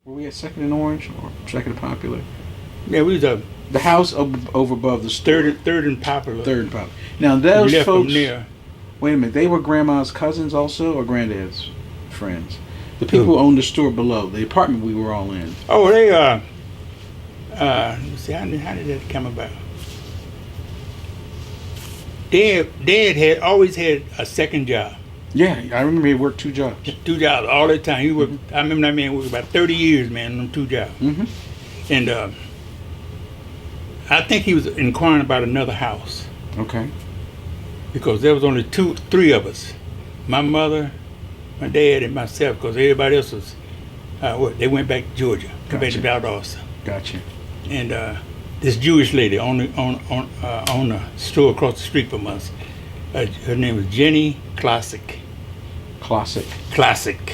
Were we at Second and Orange or Second and Popular? Yeah, we was The house over above the store. third and popular. Third and Popular. Now those We left folks. from there. Wait a minute. They were grandma's cousins also, or granddad's friends. The people who owned the store below, the apartment we were all in. Oh, they let's see, how did that come about? Dad had always had a second job. Yeah, I remember he worked 2 jobs. 2 jobs all the time. He worked. I remember that man worked about 30 years, man, on 2 jobs. Mm-hmm. And I think he was inquiring about another house Okay. because there was only 3 of us, my mother, my dad, and myself. Because everybody else was they went back to Georgia, back to Valdosta. Gotcha. And this Jewish lady on the store across the street from us, her name was Jenny Classic. Classic.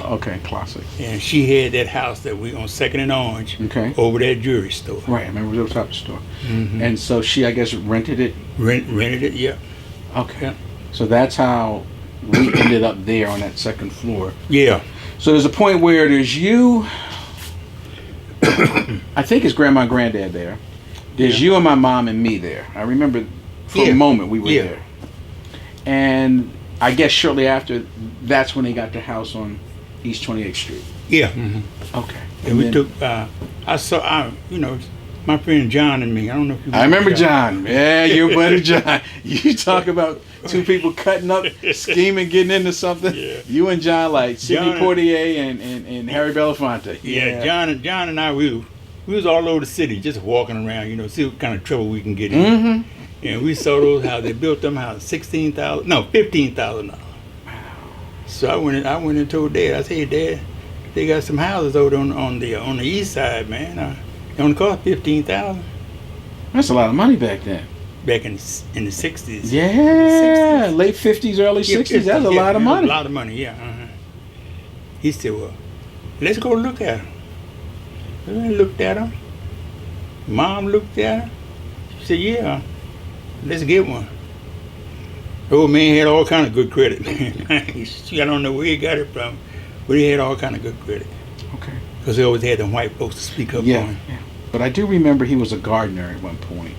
Okay, classic. And she had that house that we on Second and Orange, Okay. over that jewelry store. Right, I remember it was up the store. Mm-hmm. And so she, I guess, rented it. Rented it, yeah. Okay. Yeah. So that's how we ended up there on that second floor. Yeah. So there's a point where there's you. I think it's grandma and granddad there. There's you and my mom and me there. I remember for a moment we were there. And I guess shortly after, that's when they got their house on East 28th Street. Yeah. Mm-hmm. Okay. And we took, my friend John and me. I don't know if you I remember John. Yeah, your buddy John. You talk about 2 people cutting up, scheming, getting into something. Yeah. You and John, like Sidney John Poitier and Harry Belafonte. Yeah, John and I, we was all over the city just walking around, see what kind of trouble we can get in. Mm-hmm. And we saw those houses. They built them houses, $15,000. So I went and told Dad. I said, hey, Dad, they got some houses over on the east side, man. It only cost $15,000. That's a lot of money back then. Back in the '60s. Yeah, late 50s, early 60s. That's a lot of money. A lot of money, yeah. Uh-huh. He said, well, let's go look at them. We looked at them. Mom looked at them. She said, yeah, let's get one. The old man had all kind of good credit, man. I don't know where he got it from, but he had all kind of good credit. Okay. Because he always had them white folks to speak up for him. Yeah. But I do remember he was a gardener at one point.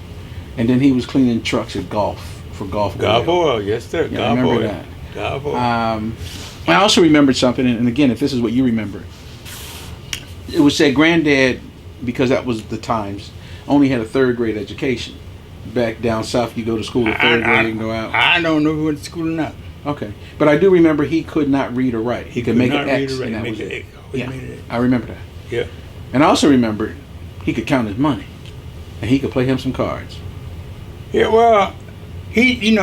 And then he was cleaning trucks at Golf oil, yes sir. Yeah, I remember that. Golf oil. I also remembered something, and again, if this is what you remember, it was said granddad, because that was the times, only had a 3rd grade education. Back down south, you go to school at 3rd grade and go out. I don't know if he went to school or not. Okay. But I do remember he could not read or write. He could make an X, and that was it. Yeah, I remember that. Yeah. And I also remember he could count his money, and he could play him some cards. Yeah, well, he,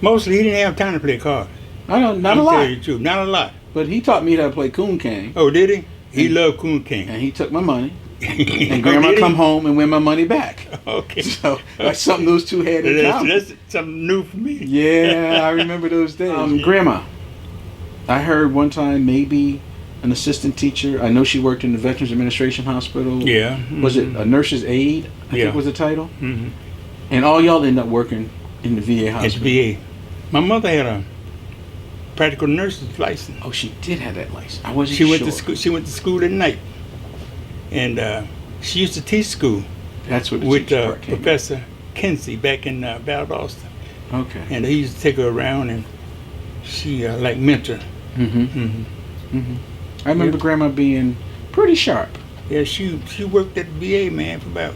mostly he didn't have time to play cards. Not a lot. Tell you the truth, not a lot. But he taught me how to play coon cane. Oh, did he? He loved coon cane. And he took my money. And grandma come home and win my money back. Okay. So that's something those 2 had in common. That's something new for me. Yeah, I remember those days. Grandma, I heard one time maybe an assistant teacher. I know she worked in the Veterans Administration Hospital. Yeah. Mm-hmm. Was it a nurse's aide? I think was the title. Mm-hmm. And all y'all ended up working in the VA hospital. It's VA. My mother had a practical nurse's license. Oh, she did have that license. I wasn't sure. She went to school at night, and she used to teach school. That's what with Professor Kinsey back in Valdosta. Okay. And he used to take her around, and she like mentor. Mm-hmm. Mm-hmm. Mm-hmm. I remember Grandma being pretty sharp. Yeah, she worked at the VA, man, for about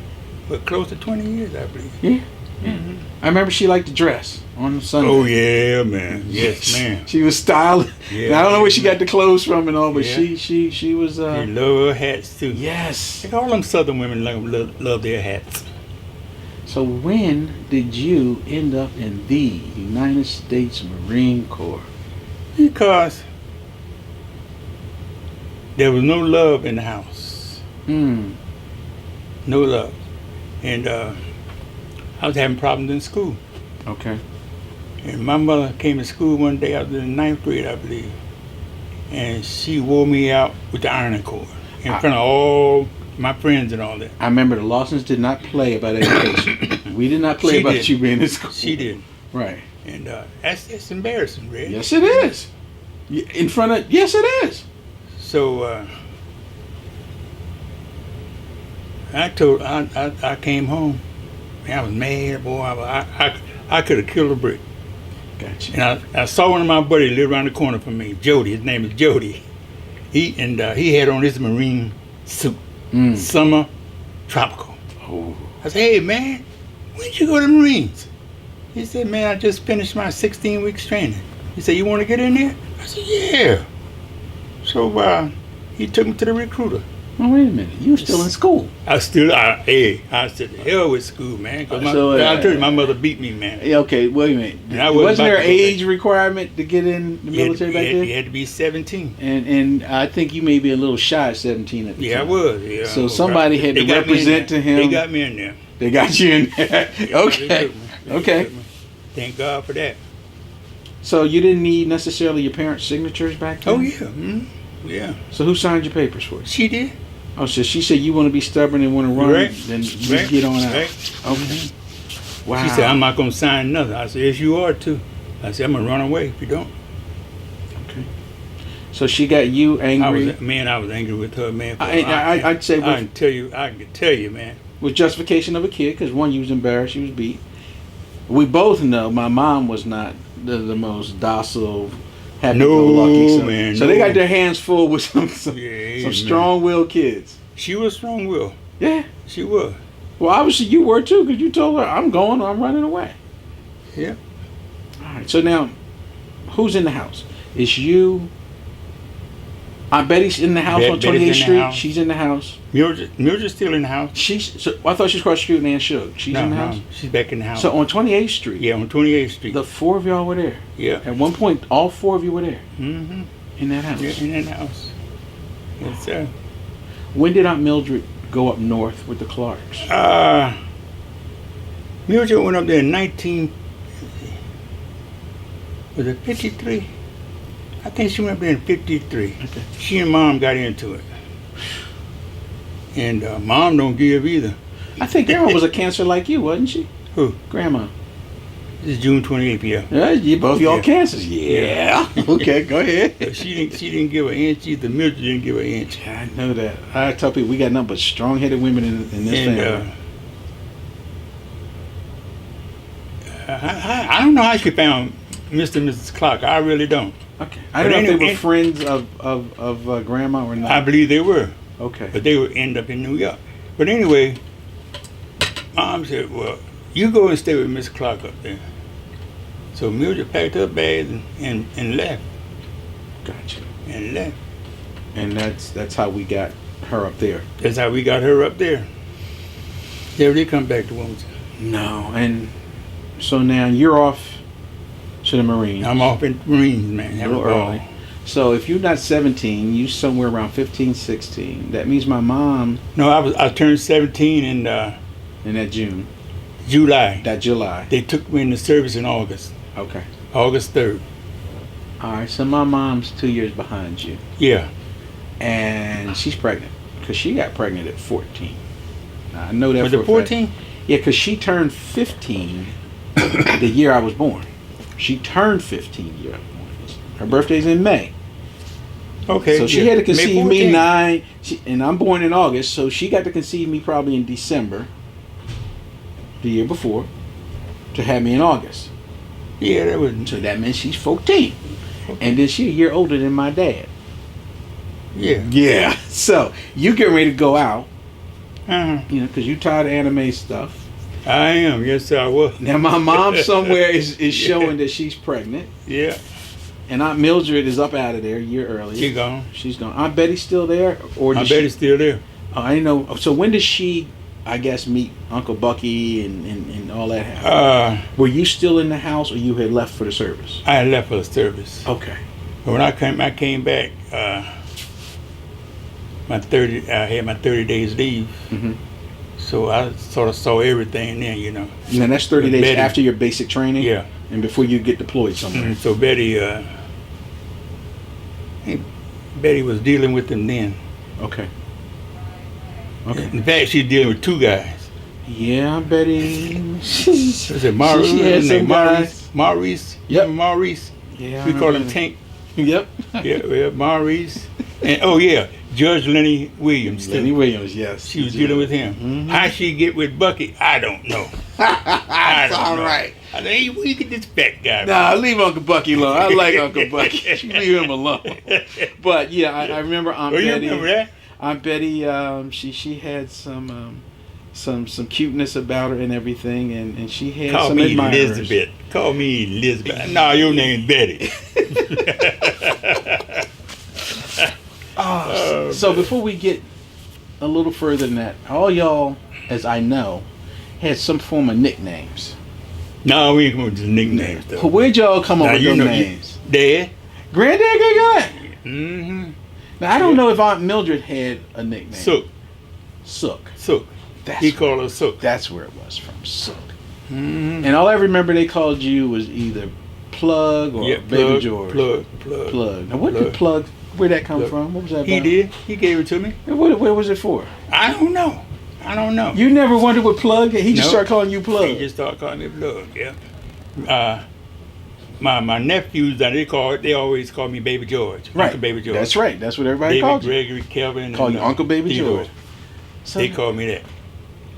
close to 20 years, I believe. Yeah. Mm-hmm. I remember she liked to dress on Sunday. Oh yeah, man. Yes, man. She was stylish. Yeah, I don't know where she got the clothes from and all, but yeah. she was. She love her hats too. Yes. Like all them Southern women love their hats. So when did you end up in the United States Marine Corps? Because there was no love in the house. Hmm. No love. And I was having problems in school. Okay. And my mother came to school one day, I was in the 9th grade, I believe. And she wore me out with the ironing cord in front of all my friends and all that. I remember the Lawsons did not play about education. We did not play about you being in school. She did. Right. And that's embarrassing, Red. Yes, it is. In front of, yes, it is. So I came home. Man, I was mad, boy. I could have killed a brick. Gotcha. And I saw one of my buddies live around the corner from me, Jody. His name is Jody. He had on his Marine suit, summer, tropical. Oh. I said, hey, man, when did you go to the Marines? He said, man, I just finished my 16 weeks training. He said, you want to get in there? I said, yeah. So he took me to the recruiter. Oh, wait a minute. You were still in school. I said, the hell with school, man. Because I told you, my mother beat me, man. Yeah, okay, wait a minute. Wasn't there an age requirement to get in the military back then? You had to be 17. And I think you may be a little shy at 17 at the time. Yeah, I was. Yeah, so somebody had to represent to him. They got me in there. They got you in there. Okay. Okay. Thank God for that. So you didn't need necessarily your parents' signatures back then? Oh, yeah. Mm-hmm. Yeah. So who signed your papers for you? She did. Oh, so she said you want to be stubborn and want to run, right. Then you get on out. Right. Okay. Wow. She said, I'm not going to sign nothing. I said, yes, you are too. I said, I'm going to run away if you don't. Okay. So she got you angry? I was angry with her, man. I'd say I can tell you, man. With justification of a kid, because one, you was embarrassed, she was beat. We both know my mom was not the most docile, happy-go-lucky. Man. So they got their hands full with some strong-willed kids. She was strong-willed. Yeah. She was. Well, obviously you were too, because you told her, I'm going or I'm running away. Yeah. All right. So now, who's in the house? It's you. I bet he's in the house on 28th Street. She's in the house. Mildred's still in the house. I thought she was across the street and Ann Shug. She's in the house? No, she's back in the house. So on 28th Street? Yeah, on 28th Street. The four of y'all were there? Yeah. At one point, all four of you were there? Mm-hmm. In that house? Yeah, in that house. Yes, sir. When did Aunt Mildred go up north with the Clarks? Mildred went up there in 53? I think she went up there in 53. Okay. She and Mom got into it. And Mom don't give either. I think Grandma was a Cancer like you, wasn't she? Who? Grandma. This is June 28th, yeah. Yeah, you both y'all Cancers. Yeah. Okay, go ahead. But she didn't give an inch either. Mildred didn't give an inch. I know that. I tell people we got nothing but strong-headed women in this family. I don't know how she found Mr. and Mrs. Clark. I really don't. Okay. I don't know if they were friends of Grandma or not. I believe they were. Okay. But they would end up in New York. But anyway, Mom said, well, you go and stay with Miss Clark up there. So Mildred packed her bags and left. Gotcha. And left. And that's how we got her up there. That's how we got her up there. Never did come back to Wilmington. No. And so now you're off to the Marines. I'm off in Marines, man. A little early. So if you're not 17, you somewhere around 15, 16. That means my mom. No, I turned 17 in that June. July. That July. They took me into service in August. Okay. August 3rd. All right. So my mom's 2 years behind you. Yeah. And she's pregnant because she got pregnant at 14. Now, I know that. Was it 14? Yeah, because she turned 15 the year I was born. She turned 15 year I was born. Her birthday's in May. Okay. So she had to conceive me and I'm born in August, so she got to conceive me probably in December, the year before, to have me in August. Yeah, that was. So that means she's 14. Okay. And then she's a year older than my dad. Yeah. Yeah. So you get ready to go out, Uh-huh. Because you tired of anime stuff. I am. Yes, I was. Now my mom somewhere is showing that she's pregnant. Yeah. And Aunt Mildred is up out of there a year earlier. She gone. She's gone. Aunt Betty's still there? Aunt Betty's still there. Oh, I didn't know. So when did she, I guess, meet Uncle Bucky and all that happen? Were you still in the house or you had left for the service? I had left for the service. Okay. But when I came back, I had my 30 days leave. Mm-hmm. So I sort of saw everything then, And that's 30 days Betty, after your basic training? Yeah. And before you get deployed somewhere? Mm-hmm. So Betty was dealing with them then. Okay. Okay. In fact, she's dealing with two guys. Yeah, Betty. Maurice. She had some guys. Maurice. Yep. Maurice. Yeah. We call him Tank. Yep. Yeah, Maurice. And Judge Lenny Williams. Lenny Williams, yes. She was dealing with him. Mhm. How she get with Bucky, I don't know. That's all right. I think, hey, we get this fat guy. Nah, leave Uncle Bucky alone. I like Uncle Bucky. Leave him alone. But yeah, I remember Aunt Betty. You remember that? Aunt Betty, she had some cuteness about her and everything, and she had Call some me admirers. Elizabeth. Call me Elizabeth. No, your name's Betty. So before we get a little further than that, all y'all, as I know, had some form of nicknames. No, we ain't going to just nicknames though. Where'd y'all come up Now, with you those know, names? Dad. Granddad gave you that? Mm-hmm. Now I don't know if Aunt Mildred had a nickname. Sook. Sook. Sook. That's He called her Sook. That's where it was from. Sook. Mm-hmm. And all I remember they called you was either Plug or Baby George. Plug. Now what did Plug? Where'd that come from? What was that He about? did. He gave it to me. And where was it for? I don't know. You never wondered what Plug? He just No. started calling you Plug. He just started calling me Plug. Yeah. My nephews, they always call me Baby George. Right. Uncle Baby George. That's right. That's what everybody David, called you. Gregory, Kelvin. Call you and, Uncle Baby Theodore. George. So, They call me that.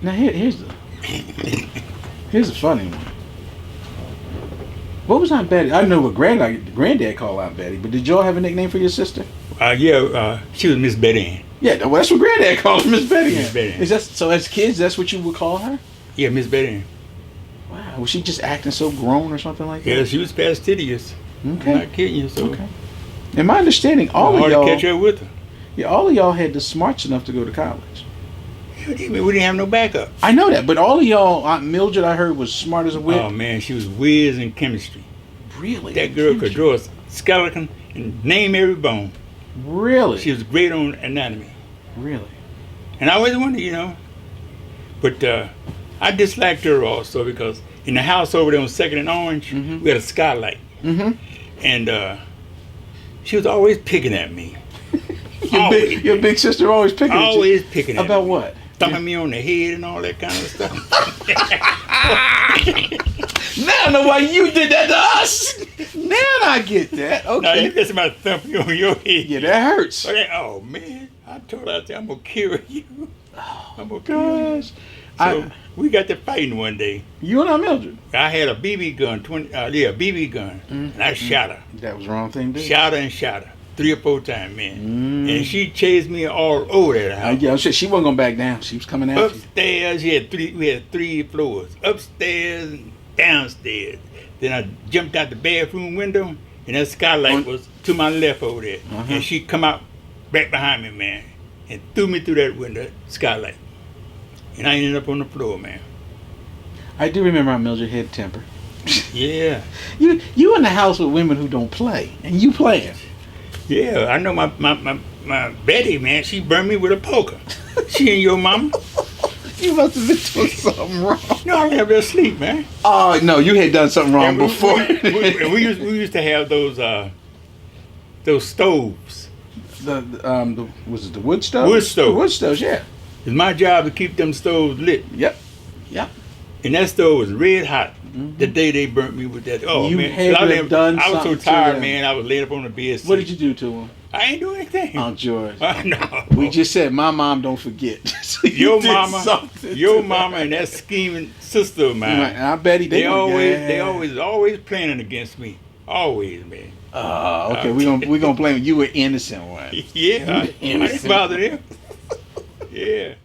now here's the funny one. What was Aunt Betty? I know what Granddad called Aunt Betty, but did y'all have a nickname for your sister? She was Miss Betty Ann. Yeah, well, that's what Granddad called her, Miss Betty. Miss Betty Ann. Is that so? As kids, that's what you would call her? Yeah, Miss Betty Ann. Wow, was she just acting so grown or something like that? Yeah, she was fastidious. Okay. I'm not kidding you. So Okay. In my understanding, all of hard y'all, to catch up with her. yeah, all of y'all had the smarts enough to go to college. We didn't have no backup. I know that, but all of y'all, Aunt Mildred, I heard was smart as a whip. Oh man, she was whiz in chemistry. Really? That girl could draw a skeleton and name every bone. Really? She was great on anatomy. Really? And I always wondered, But I disliked her also because in the house over there on 2nd and Orange, Mhm. we had a skylight. Mm-hmm. And she was always picking at me. Your big sister always picking at you. Always picking at About me. what? Thumping me on the head and all that kind of stuff. Now I know why you did that to us. Now I get that. Now you Okay. get somebody thump you on your head. Yeah, that hurts. Oh man, I told her, I said, I'm gonna kill you. I'm gonna kill you. Gosh. So we got to fighting one day. You and Aunt Mildred. I had a BB gun, BB gun, and I shot her. That was the wrong thing to do. Shot her 3 or 4 times, man. Mm. And she chased me all over that house. Yeah, she wasn't going back down. She was coming after you. Upstairs, we had 3 floors. Upstairs and downstairs. Then I jumped out the bathroom window, and that skylight was to my left over there. Uh-huh. And she come out right behind me, man, and threw me through that window, skylight. And I ended up on the floor, man. I do remember Aunt Mildred had temper. Yeah. You in the house with women who don't play, and you playing. Yeah, I know my Betty, man, she burned me with a poker. She and your mama. You must have been doing something wrong. No, I left her asleep, man. Oh no, you had done something wrong And before. we used to have those stoves. Was it the wood stove? Wood stove. The wood stoves, yeah. It's my job to keep them stoves lit. Yep. And that stove was red hot the day they burnt me with that. Oh You man, had to have done I was so something to tired, them. man. I was laid up on the bed. What did you do to him? I ain't do anything. Aunt George. No. We just said my mom don't forget. So you your did mama, something your to mama, and that scheming sister of mine. Right, and I bet They always planning against me. Always, man. Okay, we gonna blame you. Were innocent one. Yeah, I didn't bother them. Yeah.